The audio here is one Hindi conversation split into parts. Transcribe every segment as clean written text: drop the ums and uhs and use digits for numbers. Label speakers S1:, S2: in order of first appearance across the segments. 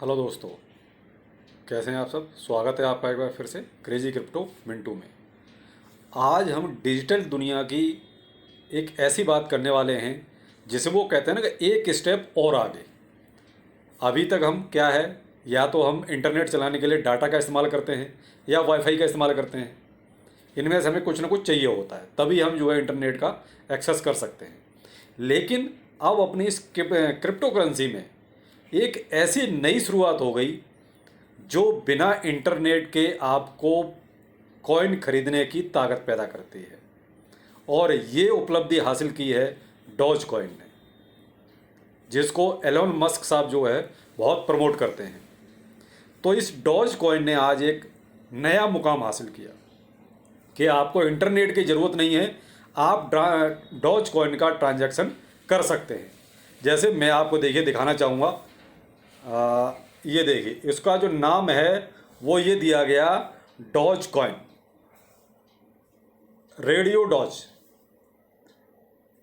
S1: हेलो दोस्तों, कैसे हैं आप सब। स्वागत है आपका एक बार फिर से क्रेजी क्रिप्टो मिंटू में। आज हम डिजिटल दुनिया की एक ऐसी बात करने वाले हैं जिसे वो कहते हैं ना कि एक स्टेप और आगे। अभी तक हम क्या है, या तो हम इंटरनेट चलाने के लिए डाटा का इस्तेमाल करते हैं या वाईफाई का इस्तेमाल करते हैं। इनमें से हमें कुछ ना कुछ चाहिए होता है, तभी हम जो है इंटरनेट का एक्सेस कर सकते हैं। लेकिन अब अपनी इस क्रिप्टो करेंसी में एक ऐसी नई शुरुआत हो गई जो बिना इंटरनेट के आपको कॉइन खरीदने की ताकत पैदा करती है। और ये उपलब्धि हासिल की है डॉज कॉइन ने, जिसको एलोन मस्क साहब जो है बहुत प्रमोट करते हैं। तो इस डॉज कॉइन ने आज एक नया मुकाम हासिल किया कि आपको इंटरनेट की ज़रूरत नहीं है, आप डॉज कॉइन का ट्रांजैक्शन कर सकते हैं। जैसे मैं आपको देखिए दिखाना चाहूँगा। ये देखिए, इसका जो नाम है वो ये दिया गया डॉज कॉइन, रेडियो डॉज।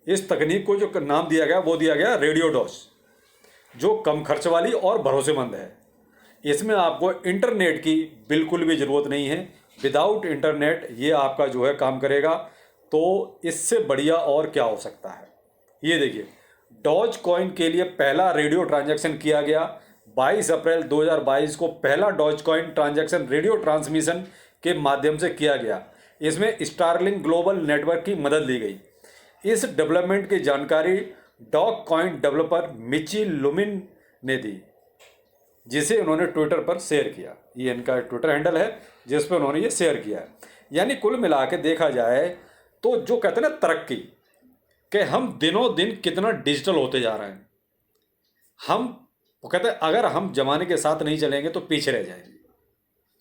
S1: इस तकनीक को जो नाम दिया गया वो दिया गया रेडियो डॉज, जो कम खर्च वाली और भरोसेमंद है। इसमें आपको इंटरनेट की बिल्कुल भी ज़रूरत नहीं है। विदाउट इंटरनेट ये आपका जो है काम करेगा। तो इससे बढ़िया और क्या हो सकता है। ये देखिए, डॉज कॉइन के लिए पहला रेडियो ट्रांजैक्शन किया गया 22 अप्रैल 2022 को। पहला doge coin transaction radio transmission के माध्यम से किया गया। इसमें स्टारलिंक ग्लोबल नेटवर्क की मदद ली गई। इस डेवलपमेंट की जानकारी डॉग कॉइन डेवलपर मिची लुमिन ने दी, जिसे उन्होंने ट्विटर पर शेयर किया। ये इनका ट्विटर हैंडल है जिस पर उन्होंने ये शेयर किया है। यानी कुल मिला के देखा जाए तो जो कहते हैं ना तरक्की, कि हम दिनों दिन कितना डिजिटल होते जा रहे हैं। हम वो कहते हैं अगर हम जमाने के साथ नहीं चलेंगे तो पीछे रह जाएंगे।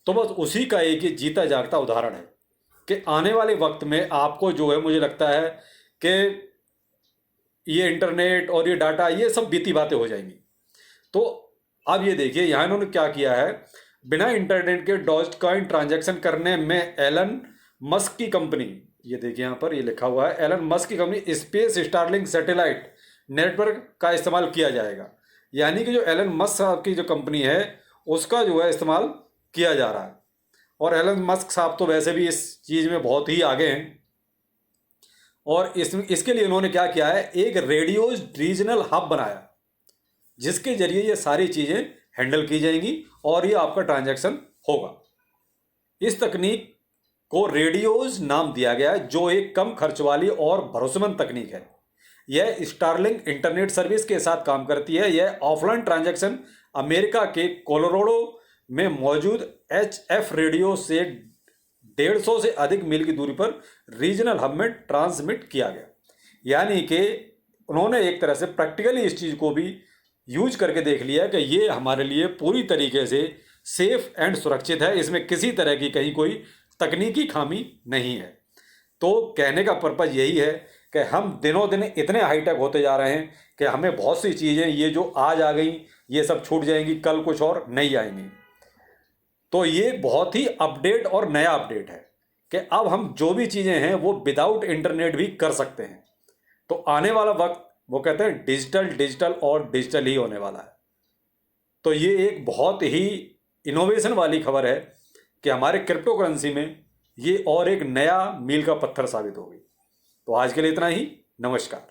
S1: तो बस उसी का एक ही जीता जागता उदाहरण है कि आने वाले वक्त में आपको जो है, मुझे लगता है कि ये इंटरनेट और ये डाटा ये सब बीती बातें हो जाएंगी। तो अब ये देखिए, यहाँ इन्होंने क्या किया है। बिना इंटरनेट के डॉज कॉइन ट्रांजैक्शन करने में एलन मस्क की कंपनी, ये देखिए यहाँ पर ये लिखा हुआ है, एलन मस्क की company space Starlink satellite network का इस्तेमाल किया जाएगा। यानी कि जो एलन मस्क साहब की जो कंपनी है उसका जो है इस्तेमाल किया जा रहा है। और एलन मस्क साहब तो वैसे भी इस चीज़ में बहुत ही आगे हैं। और इसके लिए उन्होंने क्या किया है, एक रेडियो रीजनल हब बनाया, जिसके जरिए ये सारी चीज़ें हैंडल की जाएंगी और ये आपका ट्रांजैक्शन होगा। इस तकनीक को रेडियोज नाम दिया गया है, जो एक कम खर्च वाली और भरोसेमंद तकनीक है। यह स्टारलिंक इंटरनेट सर्विस के साथ काम करती है। यह ऑफलाइन ट्रांजैक्शन अमेरिका के कोलोराडो में मौजूद HF रेडियो से 150 से अधिक मील की दूरी पर रीजनल हब में ट्रांसमिट किया गया। यानी कि उन्होंने एक तरह से प्रैक्टिकली इस चीज़ को भी यूज करके देख लिया कि ये हमारे लिए पूरी तरीके से सेफ एंड सुरक्षित है। इसमें किसी तरह की कहीं कोई तकनीकी खामी नहीं है। तो कहने का पर्पज़ यही है कि हम दिनों दिन इतने हाईटेक होते जा रहे हैं कि हमें बहुत सी चीज़ें ये जो आज आ गई ये सब छूट जाएंगी, कल कुछ और नहीं आएंगी। तो ये बहुत ही अपडेट और नया अपडेट है कि अब हम जो भी चीज़ें हैं वो विदाउट इंटरनेट भी कर सकते हैं। तो आने वाला वक्त वो कहते हैं डिजिटल डिजिटल और डिजिटल ही होने वाला है। तो ये एक बहुत ही इनोवेशन वाली खबर है कि हमारे क्रिप्टो करेंसी में ये और एक नया मील का पत्थर साबित होगी। तो आज के लिए इतना ही। नमस्कार।